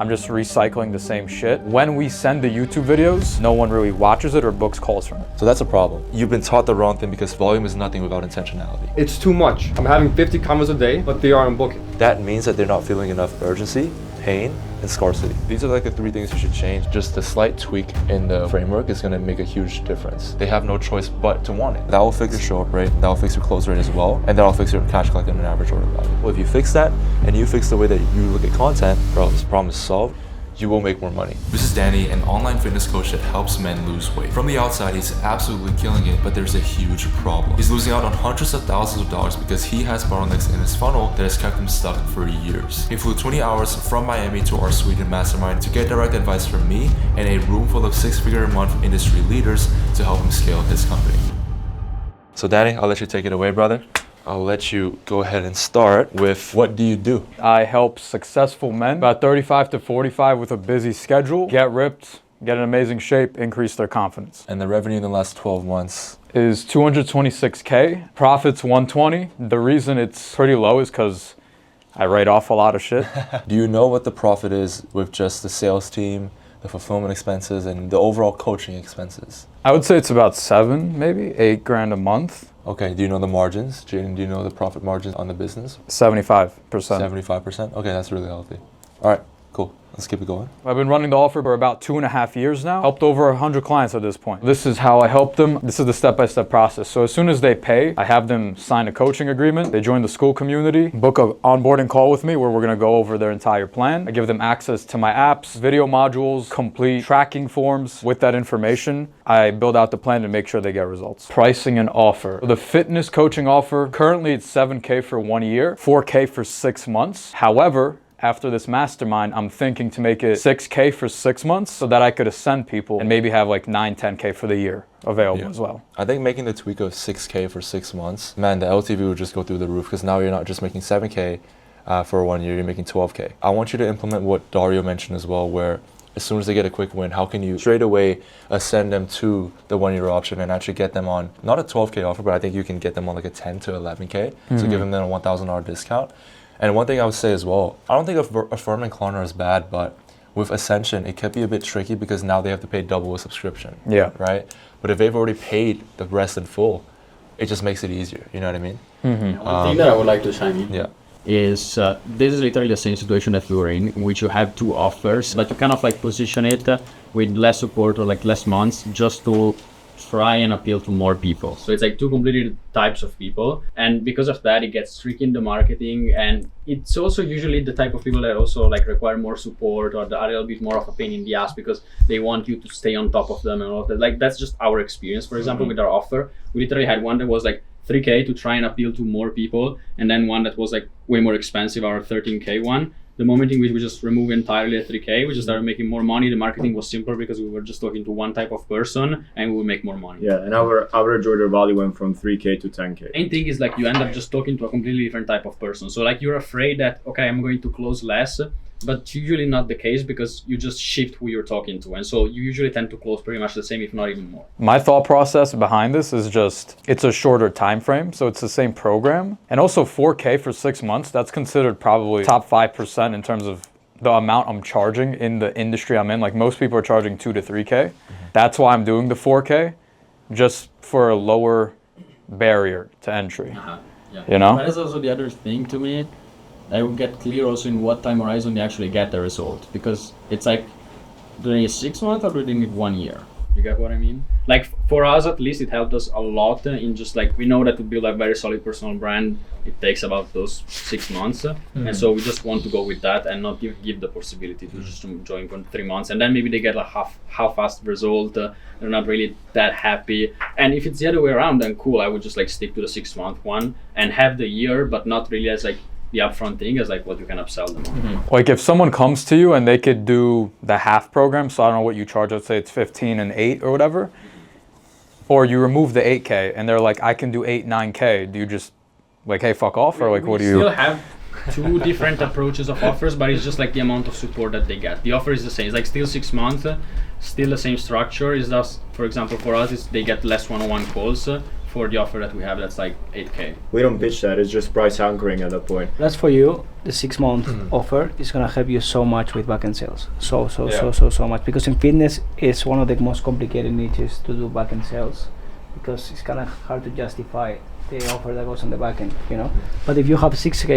I'm just recycling the same shit. When we send the YouTube videos, no one really watches it or books calls from it. So that's a problem. You've been taught the wrong thing because volume is nothing without intentionality. It's too much. I'm having 50 comments a day, but they aren't booking. That means that they're not feeling enough urgency, pain, and scarcity. These are like the 3 things you should change. Just a slight tweak in the framework is gonna make a huge difference. They have no choice but to want it. That will fix your show up rate, that will fix your close rate as well, and that will fix your cash collected and average order value. Well, if you fix that, and you fix the way that you look at content, bro, this problem is solved. You will make more money. This is Danny, an online fitness coach that helps men lose weight. From the outside, he's absolutely killing it, but there's a huge problem. He's losing out on hundreds of thousands of dollars because he has bottlenecks in his funnel that has kept him stuck for years. He flew 20 hours from Miami to our Sweden mastermind to get direct advice from me and a room full of 6-figure-a-month industry leaders to help him scale his company. So Danny, I'll let you take it away, brother. I'll let you go ahead and start with, what do you do? I help successful men, about 35 to 45 with a busy schedule, get ripped, get in amazing shape, increase their confidence. And the revenue in the last 12 months? Is 226K, profits 120. The reason it's pretty low is because I write off a lot of shit. Do you know what the profit is with just the sales team, the fulfillment expenses, and the overall coaching expenses? I would say it's about 7, maybe 8 grand a month. Okay, do you know the margins? Jaden, do you know the profit margins on the business? 75%. 75%? Okay, that's really healthy. All right, cool. Let's keep it going. I've been running the offer for about 2.5 years now. Helped over 100 clients at this point. This is how I help them. This is the step-by-step process. So as soon as they pay, I have them sign a coaching agreement. They join the school community, book an onboarding call with me where we're gonna go over their entire plan. I give them access to my apps, video modules, complete tracking forms. With that information, I build out the plan to make sure they get results. Pricing and offer. The fitness coaching offer, currently it's 7K for 1 year, 4K for 6 months. However, after this mastermind, I'm thinking to make it 6K for 6 months so that I could ascend people and maybe have like 9, 10K for the year available as well. I think making the tweak of 6K for 6 months, man, the LTV would just go through the roof because now you're not just making 7K for 1 year, you're making 12K. I want you to implement what Dario mentioned as well, where as soon as they get a quick win, how can you straight away ascend them to the 1 year option and actually get them on, not a 12K offer, but I think you can get them on like a 10 to 11K. So give them then a $1,000 discount. And one thing I would say as well, I don't think Affirm and Klarna is bad, but with Ascension, it could be a bit tricky because now they have to pay double a subscription. Yeah. Right? But if they've already paid the rest in full, it just makes it easier. You know what I mean? One thing that I would like to chime in is this is literally the same situation that we were in which you have 2 offers, but you kind of like position it with less support or like less months just to try and appeal to more people. So it's like 2 completely types of people, and because of that it gets tricky in the marketing, and it's also usually the type of people that also like require more support or are a little bit more of a pain in the ass because they want you to stay on top of them and all of that. Like that's just our experience. For example, with our offer, we literally had one that was like 3K to try and appeal to more people, and then one that was like way more expensive, our 13K one. The moment in which we just removed entirely a 3K, we just started making more money. The marketing was simpler because we were just talking to one type of person and we would make more money. Yeah, and our average order value went from 3K to 10K. Main thing is like you end up just talking to a completely different type of person. So like you're afraid that, okay, I'm going to close less, but usually not the case because you just shift who you're talking to. And so you usually tend to close pretty much the same, if not even more. My thought process behind this is just, it's a shorter time frame, so it's the same program. And also 4K for 6 months, that's considered probably top 5% in terms of the amount I'm charging in the industry I'm in. Like most people are charging 2 to 3K. That's why I'm doing the 4K, just for a lower barrier to entry. You know? That is also the other thing to me. I will get clear also in what time horizon they actually get the result, because it's like, do they need 6 months or do they need 1 year? You get what I mean? Like for us at least, it helped us a lot in just like, we know that to build a very solid personal brand, it takes about those 6 months. And so we just want to go with that and not give the possibility to just join for 3 months. And then maybe they get a half-fast result. They're not really that happy. And if it's the other way around, then cool. I would just like stick to the 6 month one and have the year, but not really as like the upfront thing is like what you can upsell them on. Like if someone comes to you and they could do the half program, so I don't know what you charge, let's say it's 15 and 8 or whatever, or you remove the 8K and they're like, I can do 8, 9K, do you just like, hey, fuck off? Or like, what do you? We still have 2 different approaches of offers, but it's just like the amount of support that they get. The offer is the same. It's like still 6 months, still the same structure. Is just, for example, for us, they get less one-on-one calls for the offer that we have that's like 8K. We don't pitch that. It's just price anchoring at that point. That's for you. The 6-month offer is gonna help you so much with backend sales. So much, because in fitness it's one of the most complicated niches to do backend sales, because it's kind of hard to justify the offer that goes on the backend, you know. But if you have 6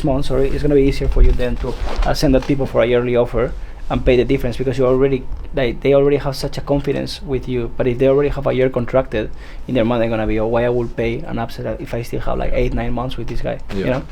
months, it's gonna be easier for you then to send that people for a yearly offer and pay the difference, because you already they already have such a confidence with you. But if they already have a year contracted, in their mind they're gonna be, oh, why I will pay an upsell if I still have like 8-9 months with this guy, you know?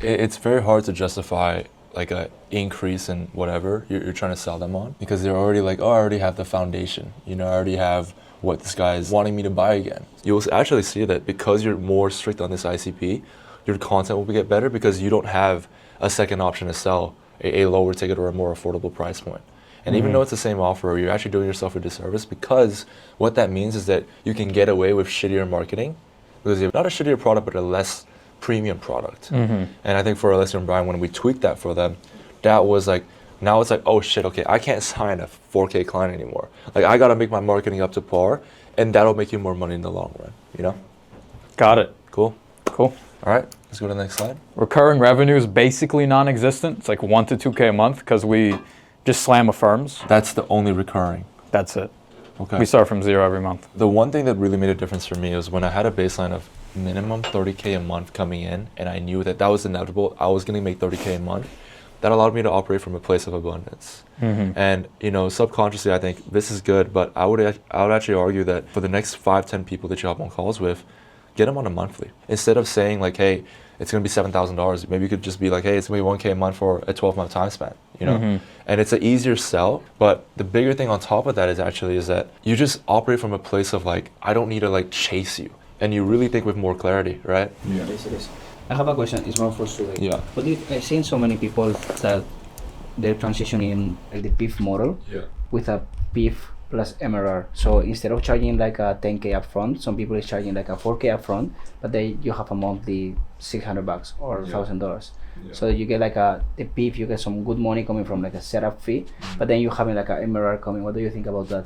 It's very hard to justify like a increase in whatever you're trying to sell them on, because they're already like, oh, I already have the foundation, you know, I already have what this guy is wanting me to buy again. You'll actually see that because you're more strict on this ICP, your content will get better because you don't have a second option to sell a lower ticket or a more affordable price point. And even though it's the same offer, you're actually doing yourself a disservice, because what that means is that you can get away with shittier marketing because you have not a shittier product, but a less premium product. And I think for Alessio and Brian, when we tweaked that for them, that was like, now it's like, oh shit, okay, I can't sign a 4K client anymore. Like, I gotta make my marketing up to par, and that'll make you more money in the long run, you know? Got it. Cool. Cool. All right, let's go to the next slide. Recurring revenue is basically non-existent. It's like 1 to 2K a month because we just slam affirms. That's the only recurring. That's it. Okay. We start from 0 every month. The one thing that really made a difference for me was when I had a baseline of minimum 30K a month coming in, and I knew that that was inevitable. I was gonna make 30K a month. That allowed me to operate from a place of abundance. And you know, subconsciously, I think this is good, but I would actually argue that for the next 5-10 people that you hop on calls with, get them on a monthly. Instead of saying like, hey, it's gonna be $7,000, maybe you could just be like, hey, it's gonna be 1K a month for a 12-month time span, you know? And it's an easier sell, but the bigger thing on top of that is that you just operate from a place of like, I don't need to like chase you. And you really think with more clarity, right? Yeah. It is. I have a question. It's more for Sule. Yeah. But I've seen so many people that they're transitioning like the PIF model with a PIF plus MRR. So instead of charging like a 10K upfront, some people is charging like a 4K upfront, but then you have a monthly $600 or $1,000. So you get like the PIF, you get some good money coming from like a setup fee, but then you're having like a MRR coming. What do you think about that?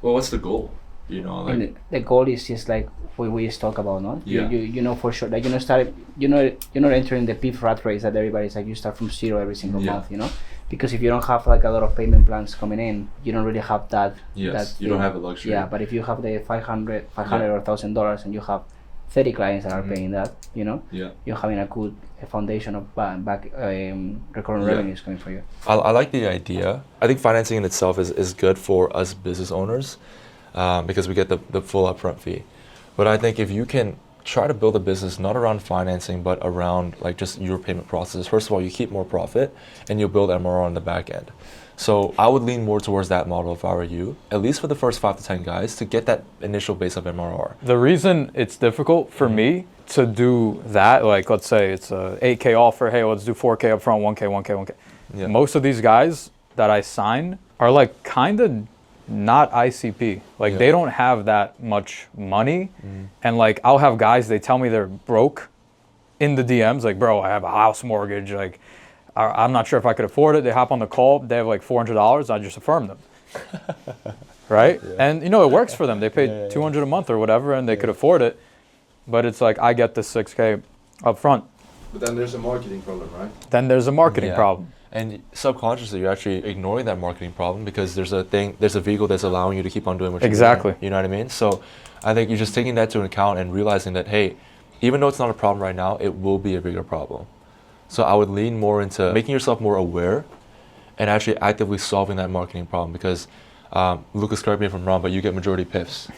Well, what's the goal? You know, like, And the goal is just like we just talk about, no? Yeah. You know for sure, like you're not entering the PIF rat race that everybody's like, you start from 0 every single month, you know? Because if you don't have like a lot of payment plans coming in, you don't really have that. yes, you don't have a luxury. Yeah, but if you have the $500 or $1,000 and you have 30 clients that are paying that, you know, you're having a good foundation of recurring revenues coming for you. I like the idea. I think financing in itself is good for us business owners because we get the full upfront fee. But I think if you can try to build a business not around financing, but around like just your payment processes, first of all, you keep more profit and you'll build MRR on the back end. So I would lean more towards that model if I were you, at least for the first 5 to 10 guys, to get that initial base of MRR. The reason it's difficult for me to do that, like let's say it's a 8K offer, hey, let's do 4K up front, 1K. Yeah. Most of these guys that I sign are like kind of not ICP. Like they don't have that much money. And like I'll have guys, they tell me they're broke in the DMs, like, bro, I have a house mortgage, like I'm not sure if I could afford it. They hop on the call, they have like $400, I just affirm them. Right? And you know, it works for them. They pay $200 a month or whatever and they could afford it. But it's like, I get the 6K up front. But then there's a marketing problem, right? Then there's a marketing problem. And subconsciously, you're actually ignoring that marketing problem because there's a vehicle that's allowing you to keep on doing what you're doing. You know what I mean? So I think you're just taking that into account and realizing that, hey, even though it's not a problem right now, it will be a bigger problem. So I would lean more into making yourself more aware and actually actively solving that marketing problem because, Lucas, correct me if I'm wrong, but you get majority PIFs,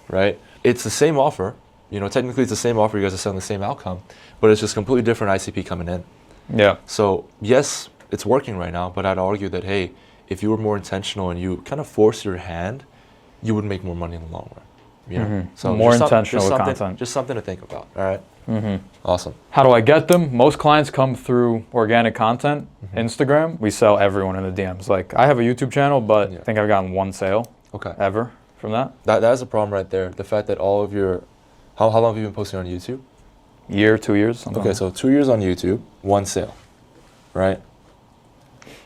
right? It's the same offer. You know, technically it's the same offer, you guys are selling the same outcome, but it's just completely different ICP coming in. Yeah. So yes, it's working right now, but I'd argue that, hey, if you were more intentional and you kind of force your hand, you would make more money in the long run. You know? So more intentional with content. Just something to think about, all right? Awesome. How do I get them? Most clients come through organic content, Instagram. We sell everyone in the DMs. Like I have a YouTube channel, but I think I've gotten one sale ever from that. That is a problem right there. The fact that all of your, how long have you been posting on YouTube? Year, 2 years. Okay, so 2 years on YouTube, one sale, right?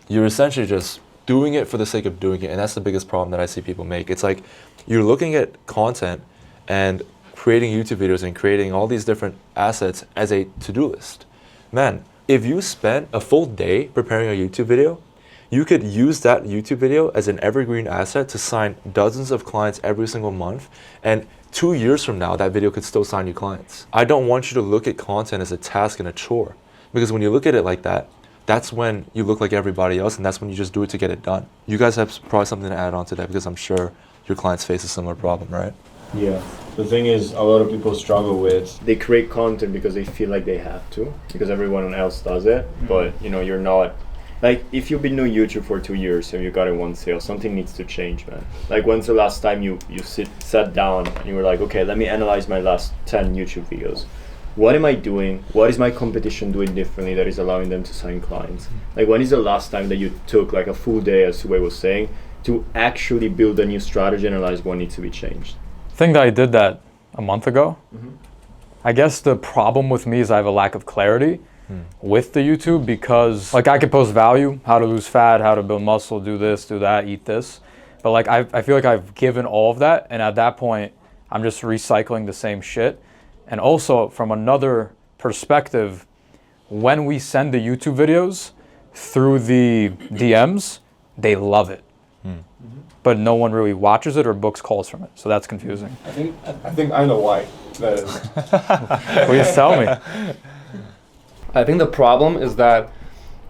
You're essentially just doing it for the sake of doing it, and that's the biggest problem that I see people make. It's like you're looking at content, and creating YouTube videos and creating all these different assets as a to-do list. Man, if you spent a full day preparing a YouTube video, you could use that YouTube video as an evergreen asset to sign dozens of clients every single month. And 2 years from now, that video could still sign you clients. I don't want you to look at content as a task and a chore. Because when you look at it like that, that's when you look like everybody else, and that's when you just do it to get it done. You guys have probably something to add on to that, because I'm sure your clients face a similar problem, right? Yeah. The thing is, a lot of people struggle with, they create content because they feel like they have to, because everyone else does it, but you know, you're not. Like, if you've been doing YouTube for 2 years and you got in one sale, something needs to change, man. Like, when's the last time you sat down and you were like, okay, let me analyze my last 10 YouTube videos. What am I doing? What is my competition doing differently that is allowing them to sign clients? Like, when is the last time that you took like a full day, as Sue was saying, to actually build a new strategy and analyze what needs to be changed? I think that I did that a month ago. I guess the problem with me is I have a lack of clarity with the YouTube, because like I could post value, how to lose fat, how to build muscle, do this, do that, eat this. But like I feel like I've given all of that, and at that point, I'm just recycling the same shit. And also from another perspective, when we send the YouTube videos through the DMs, they love it. But no one really watches it or books calls from it. So that's confusing. I think I know why that is. Please tell me. I think the problem is that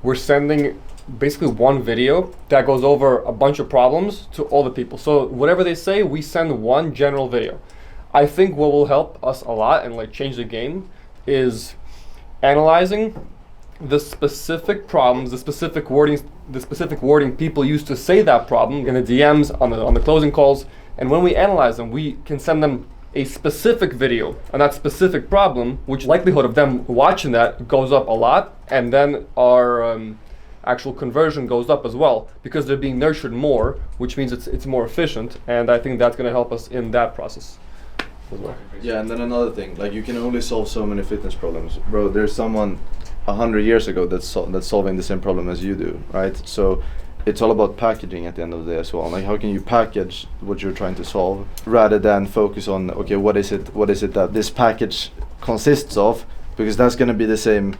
we're sending basically one video that goes over a bunch of problems to all the people. So whatever they say, we send one general video. I think what will help us a lot and like change the game is analyzing the specific problems, the specific wording people use to say that problem in the DMs, on the closing calls. And when we analyze them, we can send them a specific video on that specific problem, which likelihood of them watching that goes up a lot, and then our actual conversion goes up as well, because they're being nurtured more, which means it's more efficient, and I think that's going to help us in that process as well. Yeah, and then another thing, like, you can only solve so many fitness problems, bro. There's someone 100 years ago that's solving the same problem as you do, right? So it's all about packaging at the end of the day as well. Like, how can you package what you're trying to solve rather than focus on, okay, what is it that this package consists of? Because that's going to be the same,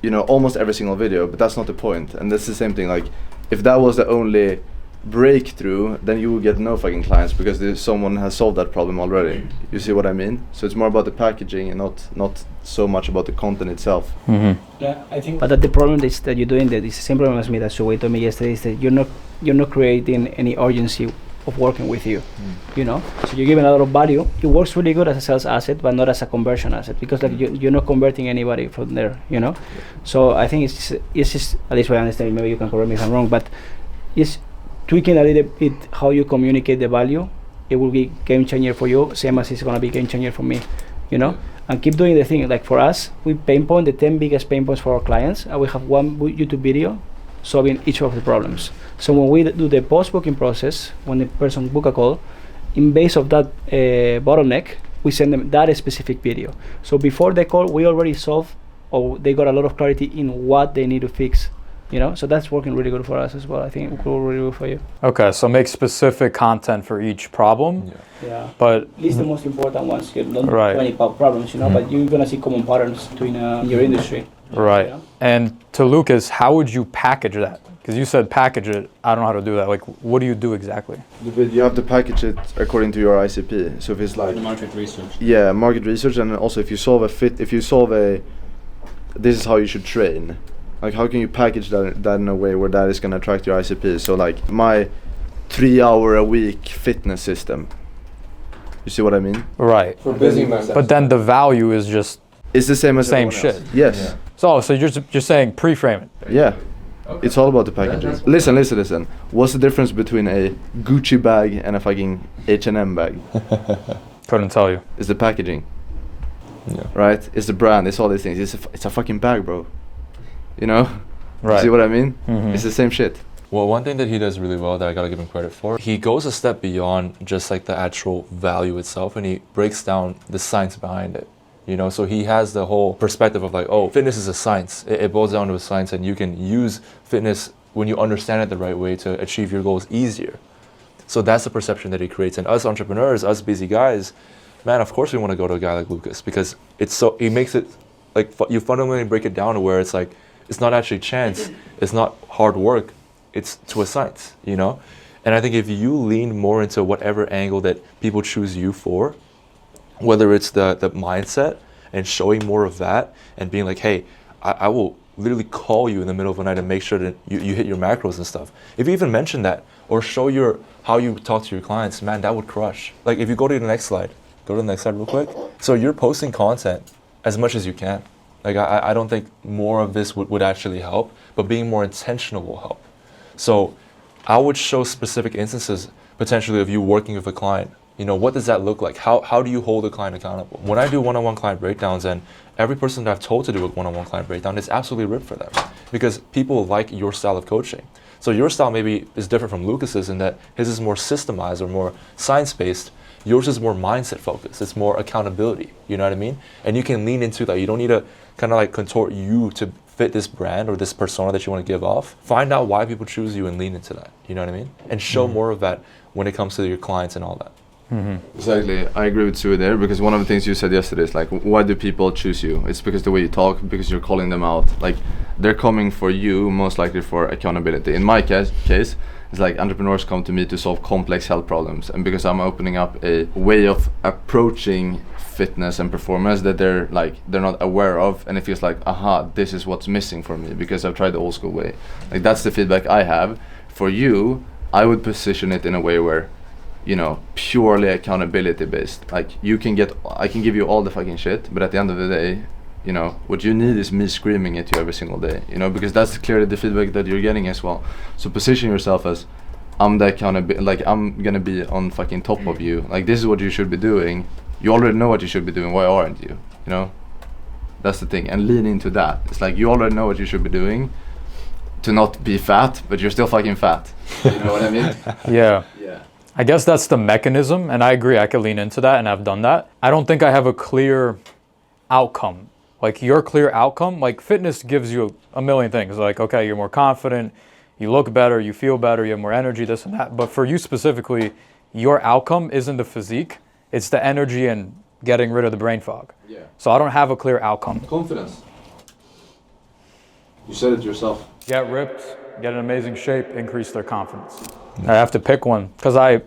you know, almost every single video, but that's not the point. And that's the same thing, like, if that was the only breakthrough, then you will get no fucking clients, because someone has solved that problem already. You see what I mean? So it's more about the packaging and not so much about the content itself. Yeah, I think. But the problem is that you're doing that. It's the same problem as me that Shuwei told me yesterday. Is that you're not creating any urgency of working with you. You know, so you're giving a lot of value. It works really good as a sales asset, but not as a conversion asset, because like you're not converting anybody from there. You know, so I think it's just, at least what I understand. Maybe you can correct me if I'm wrong, but it's tweaking a little bit how you communicate the value. It will be game changer for you, same as it's gonna be game changer for me, you know. And keep doing the thing. Like for us, we pinpoint the 10 biggest pain points for our clients, and we have one YouTube video solving each of the problems. So when we do the post-booking process, when the person book a call, in base of that bottleneck, we send them that specific video. So before the call, we already solved, or they got a lot of clarity in what they need to fix. You know, so that's working really good for us as well. I think it will really good for you. Okay, so make specific content for each problem. Yeah. But at least the most important ones. Don't do 20 problems, you know, but you're gonna see common patterns between your industry. Right. You know? And to Lucas, how would you package that? Because you said package it. I don't know how to do that. Like, what do you do exactly? You have to package it according to your ICP. So if it's like market research. Yeah, market research, and also if you solve this is how you should train. Like, how can you package that in a way where that is going to attract your ICP? So like my 3 hour a week fitness system. You see what I mean? Right. For busy men. But then the value is just it's the same as same shit. Else. Yes. Yeah. So you're just saying pre-frame it. Yeah. Okay. It's all about the packaging. Listen. What's the difference between a Gucci bag and a fucking H&M bag? Couldn't tell you. It's the packaging. Yeah. Right? It's the brand. It's all these things. It's a fucking bag, bro. You know? Right. See what I mean? Mm-hmm. It's the same shit. Well, one thing that he does really well that I gotta give him credit for, he goes a step beyond just like the actual value itself, and he breaks down the science behind it. You know, so he has the whole perspective of like, oh, fitness is a science. It boils down to a science, and you can use fitness when you understand it the right way to achieve your goals easier. So that's the perception that he creates. And us entrepreneurs, us busy guys, man, of course we want to go to a guy like Lucas because he makes it like you fundamentally break it down to where it's like it's not actually chance, it's not hard work, it's to a science, you know. And I think if you lean more into whatever angle that people choose you for, whether it's the mindset and showing more of that and being like, hey, I will literally call you in the middle of the night and make sure that you hit your macros and stuff. If you even mention that or show how you talk to your clients, man, that would crush. Like if you go to the next slide, real quick. So you're posting content as much as you can. Like I don't think more of this would actually help, but being more intentional will help. So I would show specific instances potentially of you working with a client. You know, what does that look like? How do you hold a client accountable? When I do one-on-one client breakdowns, and every person that I've told to do a one-on-one client breakdown, it's absolutely ripped for them because people like your style of coaching. So your style maybe is different from Lucas's in that his is more systemized or more science-based. Yours is more mindset focused. It's more accountability. You know what I mean? And you can lean into that. You don't need to kind of like contort you to fit this brand or this persona that you want to give off. Find out why people choose you and lean into that. You know what I mean? And show more of that when it comes to your clients and all that. Exactly, I agree with Sue there because one of the things you said yesterday is like, why do people choose you? It's because the way you talk, because you're calling them out. Like they're coming for you most likely for accountability. In my case, it's like entrepreneurs come to me to solve complex health problems, and because I'm opening up a way of approaching fitness and performance that they're not aware of, and it feels like, aha, this is what's missing for me because I've tried the old school way. Like that's the feedback I have. For you, I would position it in a way where, you know, purely accountability based. Like I can give you all the fucking shit, but at the end of the day, you know, what you need is me screaming at you every single day, you know, because that's clearly the feedback that you're getting as well. So position yourself as, I'm the accountability, like I'm gonna be on fucking top of you. Like this is what you should be doing. You already know what you should be doing, why aren't you? You know? That's the thing, and lean into that. It's like you already know what you should be doing to not be fat, but you're still fucking fat. You know what I mean? Yeah. Yeah. I guess that's the mechanism, and I agree, I could lean into that, and I've done that. I don't think I have a clear outcome. Like your clear outcome, like fitness gives you a million things. Like, okay, you're more confident, you look better, you feel better, you have more energy, this and that. But for you specifically, your outcome isn't the physique, it's the energy and getting rid of the brain fog. Yeah. So I don't have a clear outcome. Confidence. You said it yourself. Get ripped, get in amazing shape, increase their confidence. I have to pick one because I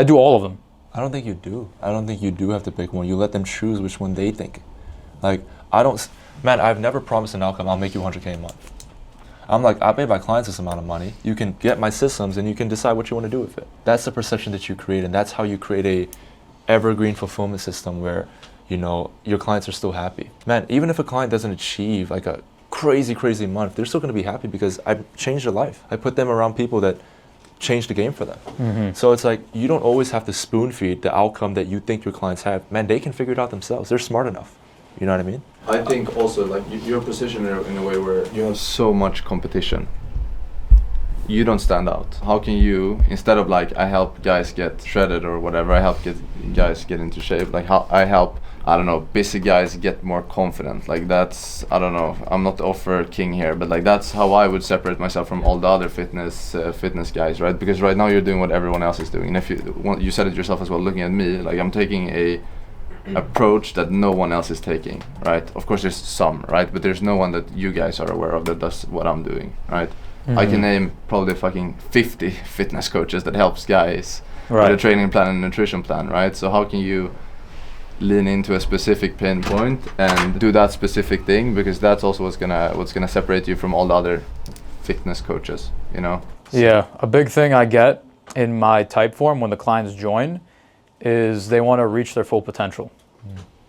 do all of them. I don't think you do. I don't think you do have to pick one. You let them choose which one they think. Like, I've never promised an outcome, I'll make you 100K a month. I'm like, I pay my clients this amount of money. You can get my systems and you can decide what you want to do with it. That's the perception that you create, and that's how you create a evergreen fulfillment system where, you know, your clients are still happy. Man, even if a client doesn't achieve like a crazy month, they're still going to be happy because I changed their life. I put them around people that change the game for them. Mm-hmm. So it's like, you don't always have to spoon feed the outcome that you think your clients have. Man, they can figure it out themselves. They're smart enough. You know what I mean? I think also like you're positioned in a way where you have so much competition. You don't stand out. How can you, instead of like I help guys get shredded or whatever, I help guys get into shape, like how I help, I don't know, busy guys get more confident. Like that's, I don't know, I'm not the offer king here, but like that's how I would separate myself from all the other fitness guys, right? Because right now you're doing what everyone else is doing. And if you said it yourself as well, looking at me, like I'm taking a approach that no one else is taking, right? Of course there's some, right? But there's no one that you guys are aware of that does what I'm doing, right? Mm-hmm. I can name probably fucking 50 fitness coaches that helps guys with a training plan and nutrition plan, right? So how can you lean into a specific pinpoint and do that specific thing, because that's also what's gonna separate you from all the other fitness coaches, you know? So yeah, a big thing I get in my type form when the clients join is they want to reach their full potential.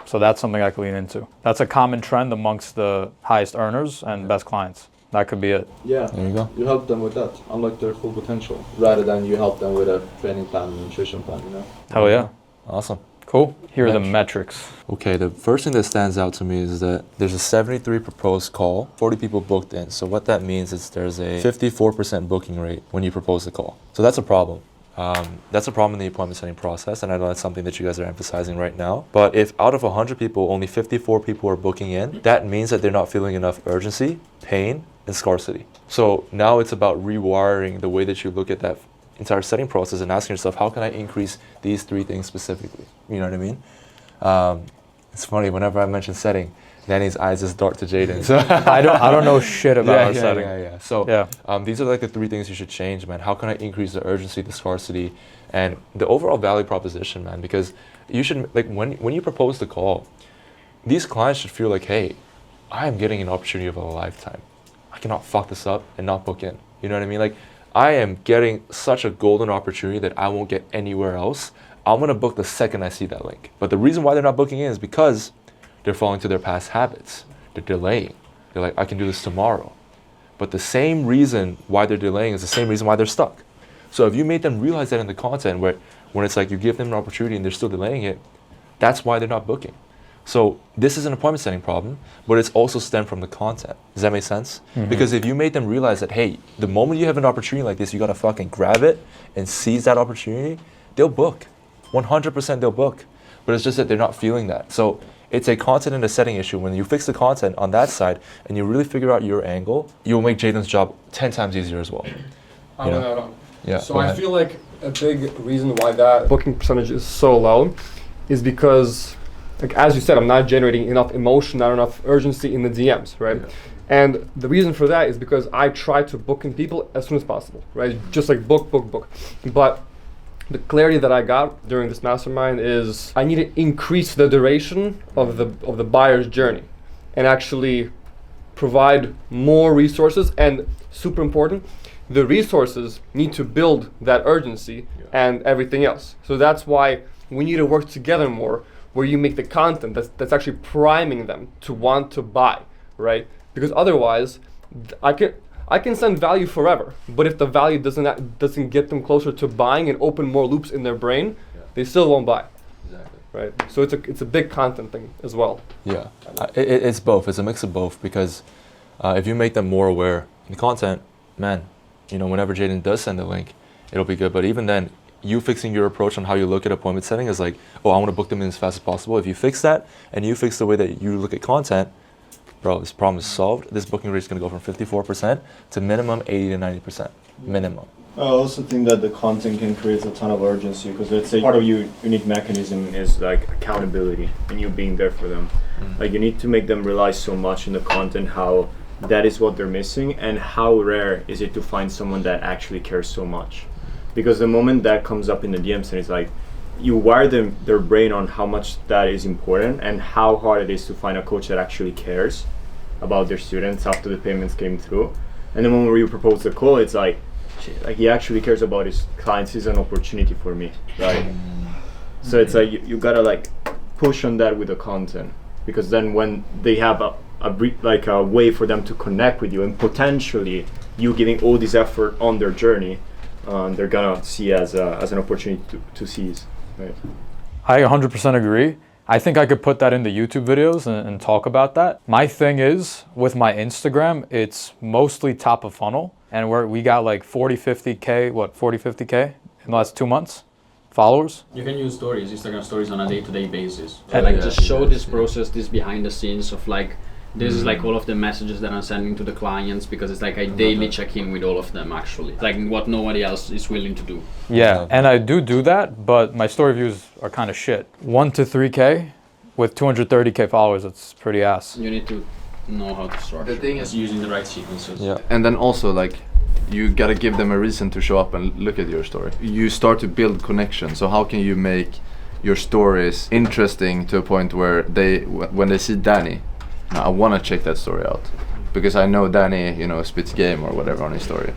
So that's something I can lean into. That's a common trend amongst the highest earners and best clients. That could be it. Yeah, there you go. You help them with that, unlock their full potential, rather than you help them with a training plan and nutrition plan, you know? Hell yeah. Awesome. Cool. Here are the metrics. Okay, the first thing that stands out to me is that there's a 73 proposed call, 40 people booked in. So what that means is there's a 54% booking rate when you propose the call. So that's a problem. That's a problem in the appointment setting process, and I know that's something that you guys are emphasizing right now. But if out of 100 people, only 54 people are booking in, that means that they're not feeling enough urgency, pain, and scarcity. So now it's about rewiring the way that you look at that entire setting process and asking yourself, how can I increase these three things specifically? You know what I mean? It's funny, whenever I mention setting, Danny's eyes just dart to Jaden. So I don't know shit about our setting. So Yeah. these are like the 3 things you should change, man. How can I increase the urgency, the scarcity, and the overall value proposition, man? Because you should, like, when you propose the call, these clients should feel like, hey, I am getting an opportunity of a lifetime. I cannot fuck this up and not book in. You know what I mean? Like, I am getting such a golden opportunity that I won't get anywhere else. I'm gonna book the second I see that link. But the reason why they're not booking in is because they're falling to their past habits. They're delaying. They're like, I can do this tomorrow. But the same reason why they're delaying is the same reason why they're stuck. So if you made them realize that in the content, where when it's like you give them an opportunity and they're still delaying it, that's why they're not booking. So this is an appointment setting problem, but it's also stemmed from the content. Does that make sense? Mm-hmm. Because if you made them realize that, hey, the moment you have an opportunity like this, you gotta fucking grab it and seize that opportunity, they'll book. 100% they'll book. But it's just that they're not feeling that. So it's a content and a setting issue. When you fix the content on that side and you really figure out your angle, you'll make Jaden's job 10 times easier as well. Yeah. So I feel like a big reason why that booking percentage is so low is because, like as you said, I'm not generating enough emotion, not enough urgency in the DMs, right? Yeah. And the reason for that is because I try to book in people as soon as possible, right? Just like book. But the clarity that I got during this mastermind is I need to increase the duration of the buyer's journey and actually provide more resources. And super important, the resources need to build that urgency and everything else. So that's why we need to work together more, where you make the content that's actually priming them to want to buy, right? Because otherwise, I can send value forever, but if the value doesn't get them closer to buying and open more loops in their brain, they still won't buy. Exactly. Right. So it's a big content thing as well. Yeah, it's both. It's a mix of both, because if you make them more aware in the content, man, whenever Jaden does send a link, it'll be good. But even then, you fixing your approach on how you look at appointment setting is like, oh, I want to book them in as fast as possible. If you fix that and you fix the way that you look at content, bro, this problem is solved. This booking rate is going to go from 54% to minimum 80 to 90%. Minimum. I also think that the content can create a ton of urgency, because let's say part of your unique mechanism is like accountability and you being there for them. Like you need to make them realize so much in the content how that is what they're missing, and how rare is it to find someone that actually cares so much. Because the moment that comes up in the DMs, and it's like you wire their brain on how much that is important and how hard it is to find a coach that actually cares about their students after the payments came through. And the moment where you propose the call, it's like, shit, like he actually cares about his clients. Is an opportunity for me, right? So it's like you gotta like push on that with the content, because then when they have a way for them to connect with you, and potentially you giving all this effort on their journey, they're gonna see as an opportunity to seize. Right. I 100% agree. I think I could put that into YouTube videos and talk about that. My thing is, with my Instagram, it's mostly top of funnel, and we got like 50K in the last 2 months, followers. You can use stories, Instagram stories on a day-to-day basis. So just show this process, this behind the scenes of like, this is like all of the messages that I'm sending to the clients, because it's like I daily check in with all of them actually. Like what nobody else is willing to do. Yeah, and I do that, but my story views are kind of shit. 1 to 3K with 230K followers, it's pretty ass. You need to know how to structure. The thing is using the right sequences. Yeah. And then also like, you gotta give them a reason to show up and look at your story. You start to build connection. So how can you make your stories interesting to a point where when they see Danny, I want to check that story out, because I know Danny, spits game or whatever on his story.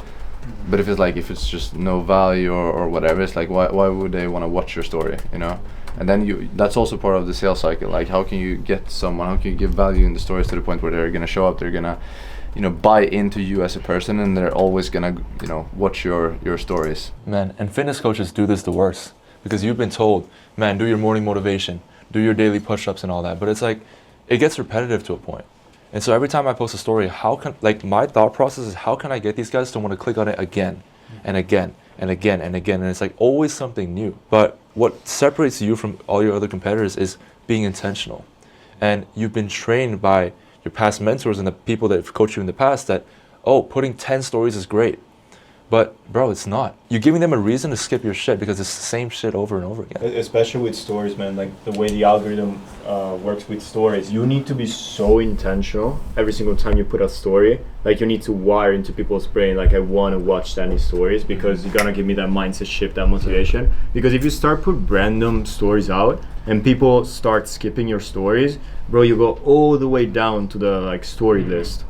But if it's just no value or whatever, it's like why would they want to watch your story, And then that's also part of the sales cycle. Like how can you give value in the stories to the point where they're gonna show up, they're gonna, buy into you as a person, and they're always gonna, watch your stories. Man, and fitness coaches do this the worst, because you've been told, man, do your morning motivation, do your daily push-ups and all that. But it's like, it gets repetitive to a point. And so every time I post a story, my thought process is, how can I get these guys to want to click on it again and again and again and again? And it's like always something new. But what separates you from all your other competitors is being intentional. And you've been trained by your past mentors and the people that have coached you in the past that, putting 10 stories is great. But bro, it's not. You're giving them a reason to skip your shit because it's the same shit over and over again. Especially with stories, man. Like the way the algorithm works with stories, you need to be so intentional every single time you put a story. Like you need to wire into people's brain, like I want to watch Danny's stories because you're gonna give me that mindset shift, that motivation. Because if you start put random stories out and people start skipping your stories, bro, you go all the way down to the like story list.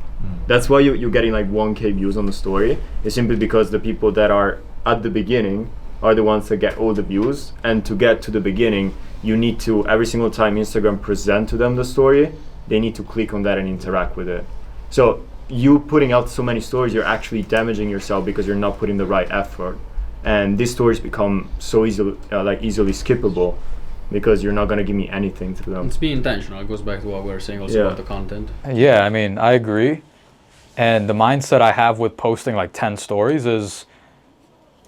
That's why you're getting like 1K views on the story. It's simply because the people that are at the beginning are the ones that get all the views. And to get to the beginning, you need to, every single time Instagram present to them the story, they need to click on that and interact with it. So you putting out so many stories, you're actually damaging yourself because you're not putting the right effort. And these stories become so easily skippable because you're not gonna give me anything through them. It's being intentional. It goes back to what we were saying also about the content. Yeah, I mean, I agree. And the mindset I have with posting like 10 stories is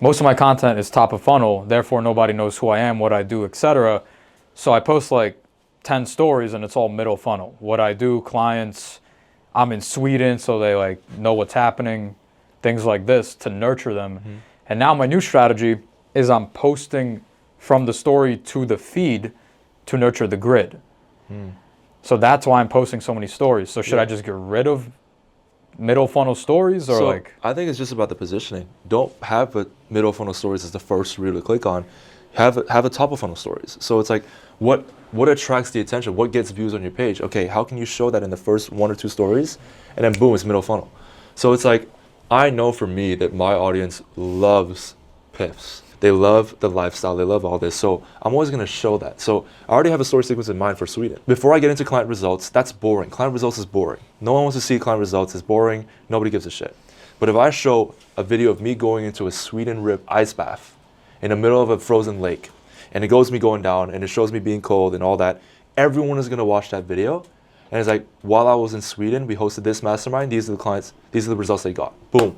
most of my content is top of funnel, therefore nobody knows who I am, what I do, etc. So I post like 10 stories and it's all middle funnel. What I do, clients, I'm in Sweden, so they like know what's happening, things like this to nurture them. And now my new strategy is I'm posting from the story to the feed to nurture the grid. So that's why I'm posting so many stories. So should I just get rid of middle funnel stories or so like? I think it's just about the positioning. Don't have a middle funnel stories as the first reel to click on. Have a top of funnel stories. So it's like what attracts the attention? What gets views on your page? Okay, how can you show that in the first 1 or 2 stories, and then boom, it's middle funnel. So it's like I know for me that my audience loves piffs. They love the lifestyle. They love all this. So I'm always going to show that. So I already have a story sequence in mind for Sweden. Before I get into client results, that's boring. Client results is boring. No one wants to see client results. It's boring. Nobody gives a shit. But if I show a video of me going into a Sweden rib ice bath in the middle of a frozen lake, and it goes me going down, and it shows me being cold and all that, everyone is going to watch that video. And it's like, while I was in Sweden, we hosted this mastermind. These are the clients. These are the results they got. Boom.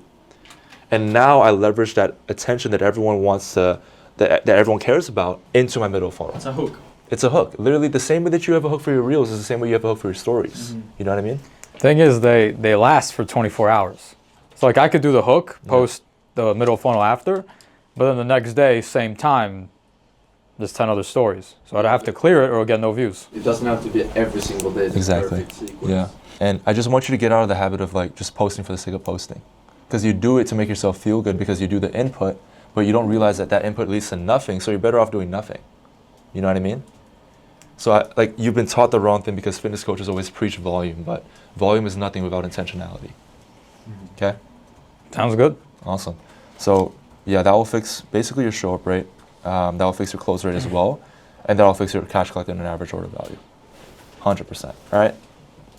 And now I leverage that attention that everyone wants to, that everyone cares about into my middle funnel. It's a hook. It's a hook. Literally the same way that you have a hook for your reels is the same way you have a hook for your stories. You know what I mean? Thing is, they last for 24 hours. So like I could do the hook, post the middle funnel after, but then the next day, same time, there's 10 other stories. So I'd have to clear it or get no views. It doesn't have to be every single day. Exactly. Yeah. And I just want you to get out of the habit of like just posting for the sake of posting. Because you do it to make yourself feel good because you do the input, but you don't realize that that input leads to nothing, so you're better off doing nothing. You know what I mean? So you've been taught the wrong thing because fitness coaches always preach volume, but volume is nothing without intentionality. Okay? Sounds good. Awesome. So yeah, that will fix basically your show up rate, that will fix your close rate as well, and that will fix your cash collected and average order value. 100%. All right?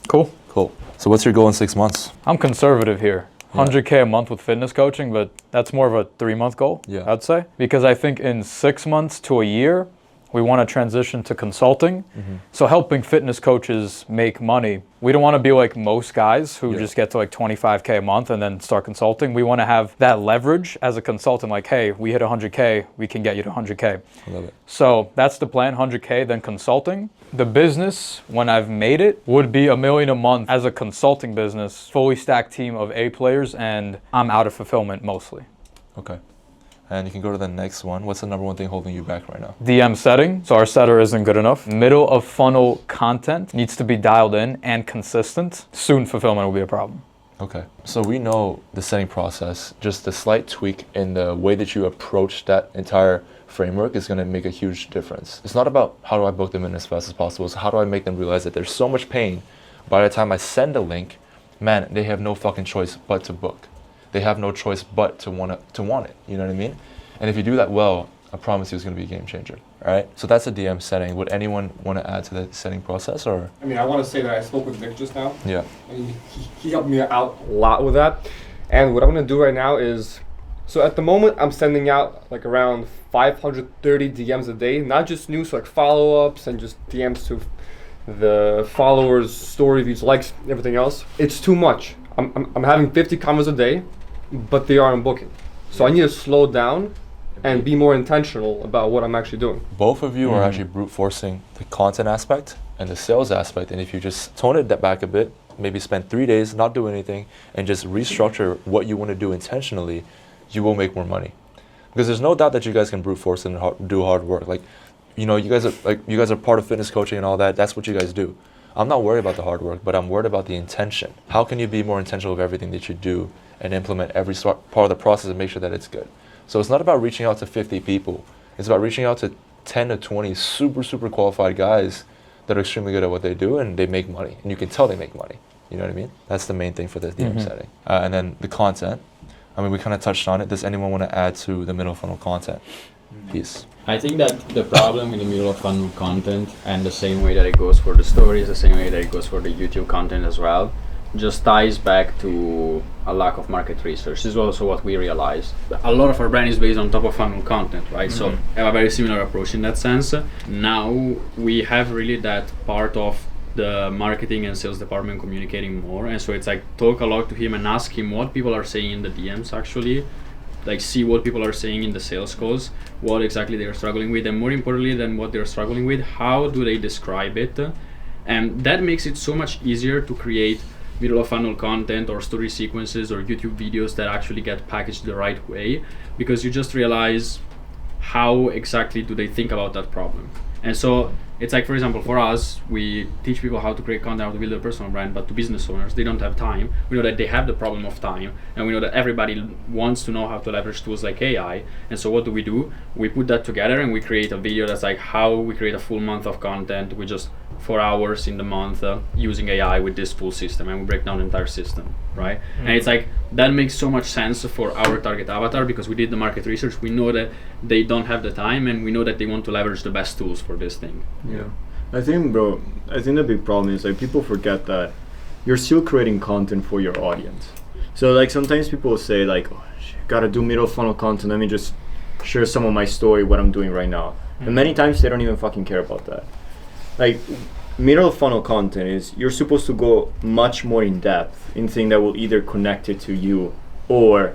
Cool. Cool. So what's your goal in 6 months? I'm conservative here. 100K a month with fitness coaching, but that's more of a 3-month goal, I'd say. Because I think in 6 months to a year, we want to transition to consulting. So helping fitness coaches make money. We don't want to be like most guys who just get to like 25K a month and then start consulting. We want to have that leverage as a consultant, like, hey, we hit 100K, we can get you to 100K. I love it. So that's the plan, 100K, then consulting. The business, when I've made it, would be $1 million a month as a consulting business, fully stacked team of A players, and I'm out of fulfillment mostly. Okay. And you can go to the next one. What's the number one thing holding you back right now? DM setting. So our setter isn't good enough. Middle of funnel content needs to be dialed in and consistent. Soon fulfillment will be a problem. Okay. So we know the setting process, just a slight tweak in the way that you approach that entire framework is going to make a huge difference. It's not about how do I book them in as fast as possible. It's how do I make them realize that there's so much pain. By the time I send a link, man, they have no fucking choice but to book. They have no choice but to want it. You know what I mean? And if you do that well, I promise you it's going to be a game changer. All right? So that's a DM setting. Would anyone want to add to the setting process or? I mean, I want to say that I spoke with Nick just now. Yeah. And he helped me out a lot with that. And what I'm going to do right now is, so at the moment, I'm sending out like around 530 DMs a day, not just news, like follow-ups and just DMs to the followers, story views, likes, everything else. It's too much. I'm having 50 comments a day, but they aren't booking. So I need to slow down and be more intentional about what I'm actually doing. Both of you are actually brute forcing the content aspect and the sales aspect. And if you just tone it back a bit, maybe spend 3 days, not do anything, and just restructure what you want to do intentionally, you will make more money. Because there's no doubt that you guys can brute force and do hard work. Like, you know, you guys are part of fitness coaching and all that. That's what you guys do. I'm not worried about the hard work, but I'm worried about the intention. How can you be more intentional with everything that you do and implement every part of the process and make sure that it's good? So it's not about reaching out to 50 people. It's about reaching out to 10 to 20 super qualified guys that are extremely good at what they do, and they make money. And you can tell they make money. You know what I mean? That's the main thing for the DM setting. And then the content. I mean, we kind of touched on it. Does anyone want to add to the middle funnel content piece? I think that the problem in the middle of funnel content, and the same way that it goes for the stories, the same way that it goes for the YouTube content as well, just ties back to a lack of market research. This is also what we realized. A lot of our brand is based on top of funnel content, right? So I have a very similar approach in that sense. Now we have really that part of the marketing and sales department communicating more, and so it's like talk a lot to him and ask him what people are saying in the DMs, actually like see what people are saying in the sales calls, what exactly they're struggling with, and more importantly than what they're struggling with, how do they describe it. And that makes it so much easier to create middle of funnel content or story sequences or YouTube videos that actually get packaged the right way, because you just realize how exactly do they think about that problem. And so it's like, for example, for us, we teach people how to create content, how to build a personal brand, but to business owners, they don't have time. We know that they have the problem of time, and we know that everybody wants to know how to leverage tools like AI. And so what do? We put that together and we create a video that's like how we create a full month of content with just 4 hours in the month using AI with this full system, and we break down the entire system, right? And it's like, that makes so much sense for our target avatar, because we did the market research. We know that they don't have the time, and we know that they want to leverage the best tools for this thing. Yeah. I think the big problem is like people forget that you're still creating content for your audience. So like sometimes people say like, oh, gotta do middle funnel content, let me just share some of my story, what I'm doing right now. And many times they don't even fucking care about that. Like middle funnel content is you're supposed to go much more in depth in things that will either connect it to you or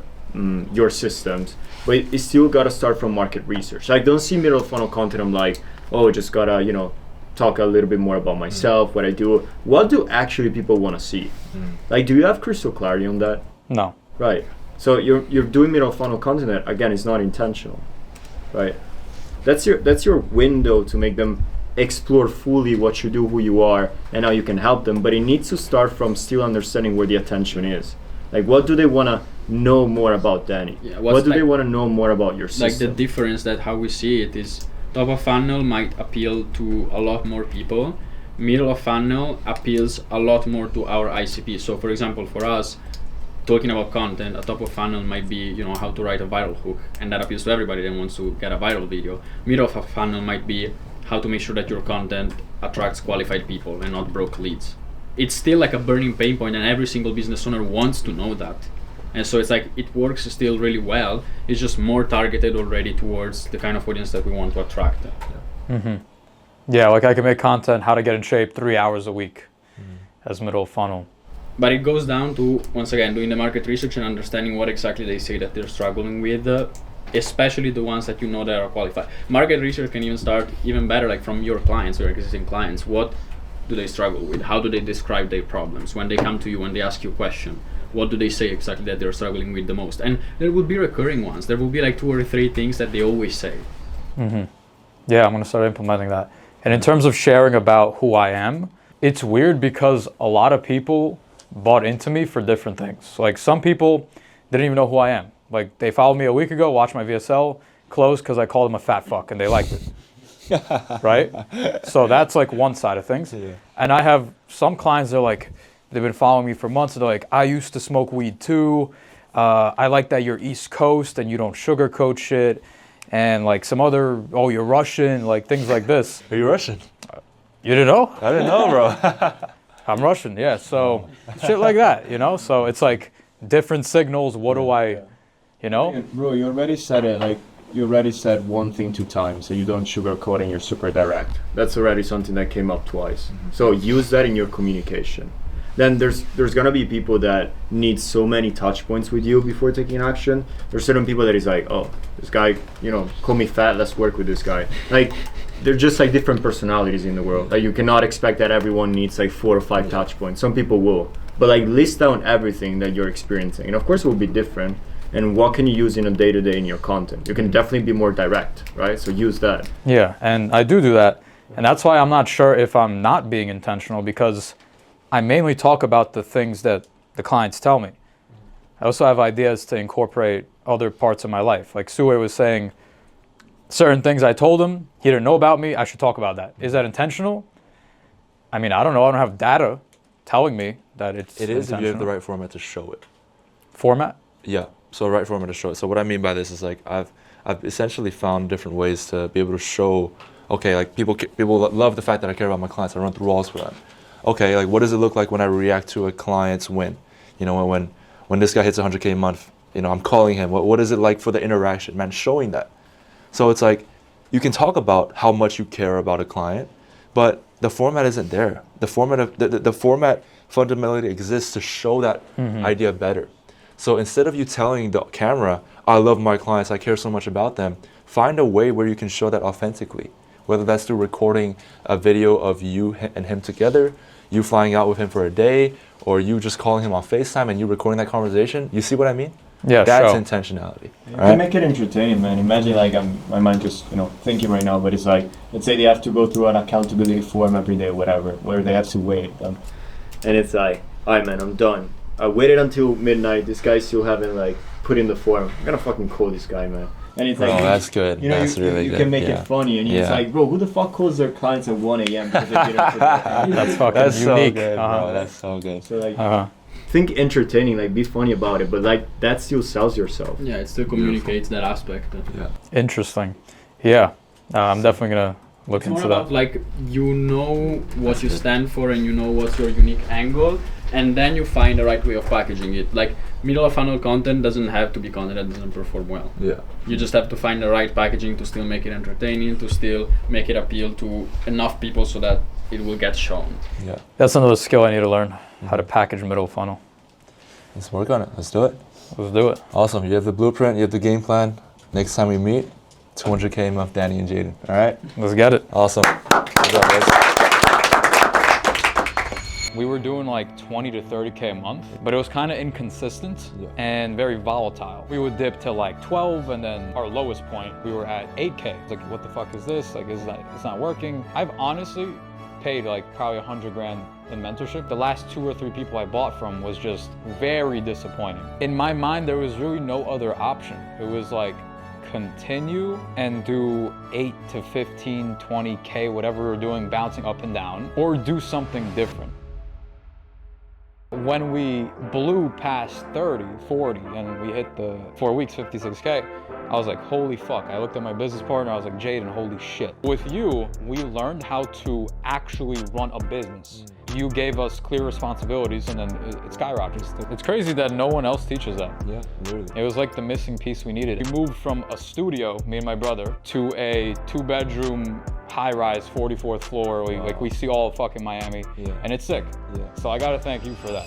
your systems, but it still gotta start from market research. Like don't see middle funnel content, I'm like, oh, just gotta, you know, talk a little bit more about myself, what I do. What do actually people want to see? Like, do you have crystal clarity on that? No. Right. So you're doing middle funnel content that again is not intentional, right? That's your window to make them explore fully what you do, who you are, and how you can help them. But it needs to start from still understanding where the attention is. Like, what do they want to know more about, Danny? Yeah, what do they want to know more about your system? Like the difference that how we see it is, top of funnel might appeal to a lot more people. Middle of funnel appeals a lot more to our ICP. So for example, for us, talking about content, a top of funnel might be, you know, how to write a viral hook, and that appeals to everybody that wants to get a viral video. Middle of a funnel might be how to make sure that your content attracts qualified people and not broke leads. It's still like a burning pain point, and every single business owner wants to know that. And so it's like, it works still really well. It's just more targeted already towards the kind of audience that we want to attract. Yeah, like I can make content, how to get in shape 3 hours a week as middle funnel. But it goes down to, once again, doing the market research and understanding what exactly they say that they're struggling with, especially the ones that you know that are qualified. Market research can even start even better, like from your clients, your existing clients. What do they struggle with? How do they describe their problems? When they come to you, when they ask you a question, what do they say exactly that they're struggling with the most? And there will be recurring ones. There will be like 2 or 3 things that they always say. Yeah, I'm going to start implementing that. And in terms of sharing about who I am, it's weird because a lot of people bought into me for different things. Like some people didn't even know who I am. Like they followed me a week ago, watched my VSL, closed because I called them a fat fuck and they liked it. Right? So that's like one side of things. Yeah. And I have some clients that are like, they've been following me for months. They're like, I used to smoke weed too. I like that you're East Coast and you don't sugarcoat shit. And like some other, oh, you're Russian, like things like this. Are you Russian? You didn't know? I didn't know, bro. I'm Russian, yeah. So shit like that, you know? So it's like different signals. What do I, you know? Bro, you already said it. Like, you already said one thing 2 times, so you don't sugarcoat and you're super direct. That's already something that came up twice. So use that in your communication. Then there's gonna be people that need so many touch points with you before taking action. There's certain people that is like, oh, this guy, you know, call me fat, let's work with this guy. Like, they're just like different personalities in the world. Like, you cannot expect that everyone needs like 4 or 5 touch points. Some people will, but like list down everything that you're experiencing. And of course it will be different, and what can you use in a day-to-day in your content. You can definitely be more direct, right? So use that. Yeah, and I do that. And that's why I'm not sure if I'm not being intentional, because I mainly talk about the things that the clients tell me. I also have ideas to incorporate other parts of my life. Like Sue was saying, certain things I told him, he didn't know about me, I should talk about that. Is that intentional? I mean, I don't know. I don't have data telling me that it's It is if you have the intentional. right format to show it. Format? Yeah, so right format to show it. So what I mean by this is like I've essentially found different ways to be able to show, okay, like people love the fact that I care about my clients. I run through walls for them. Okay, like what does it look like when I react to a client's win? You know, when this guy hits 100K a month, you know, I'm calling him. What is it like for the interaction? Man, showing that. So it's like you can talk about how much you care about a client, but the format isn't there. The format fundamentally exists to show that idea better. So instead of you telling the camera, I love my clients, I care so much about them, find a way where you can show that authentically. Whether that's through recording a video of you and him together, you flying out with him for a day, or you just calling him on FaceTime and you recording that conversation. You see what I mean? Yeah, that's sure. intentionality. You Right? can make it entertaining, man. Imagine like my mind just thinking right now, but it's like, let's say they have to go through an accountability form every day, whatever, where they have to wait. And it's like, all right, man, I'm done. I waited until midnight. This guy's still haven't like put in the form. I'm gonna fucking call this guy, man. And it's like, Oh, that's good. You know, That's really you good. can make Yeah. it funny, and it's Yeah. like, bro, who the fuck calls their clients at 1 a.m. because they didn't put that? That's fucking That's unique. so good, bro. Uh-huh. That's so good. So like, Uh-huh. think entertaining, like be funny about it, but like that still sells yourself. Yeah, it still communicates that aspect. Yeah. Interesting. Yeah, I'm definitely gonna look It's more into about that. like you know what you stand for and you know what's your unique angle, and then you find the right way of packaging it. Like middle of funnel content doesn't have to be content that doesn't perform well. Yeah. You just have to find the right packaging to still make it entertaining, to still make it appeal to enough people so that it will get shown. Yeah. That's another skill I need to learn, how to package middle funnel. Let's work on it. Let's do it. Let's do it. Awesome. You have the blueprint. You have the game plan. Next time we meet, 200K a month, Danny and Jaden. All right. Let's get it. Awesome. Good job, guys. We were doing like 20 to 30K a month, but it was kind of inconsistent and very volatile. We would dip to like 12, and then our lowest point, we were at 8K. It's like, what the fuck is this? Like, it's not working. I've honestly paid like probably 100 grand in mentorship. The last 2 or 3 people I bought from was just very disappointing. In my mind, there was really no other option. It was like, continue and do 8 to 15, 20K, whatever we're doing, bouncing up and down, or do something different. When we blew past 30, 40, and we hit the 4 weeks, 56K, I was like, holy fuck. I looked at my business partner, I was like, Jaden, holy shit. With you, we learned how to actually run a business. You gave us clear responsibilities, and then it skyrockets. It's crazy that no one else teaches that. Yeah, literally. It was like the missing piece we needed. We moved from a studio, me and my brother, to a 2-bedroom high-rise 44th floor. We see all of fucking Miami, Yeah. and it's sick. Yeah. So I gotta thank you for that.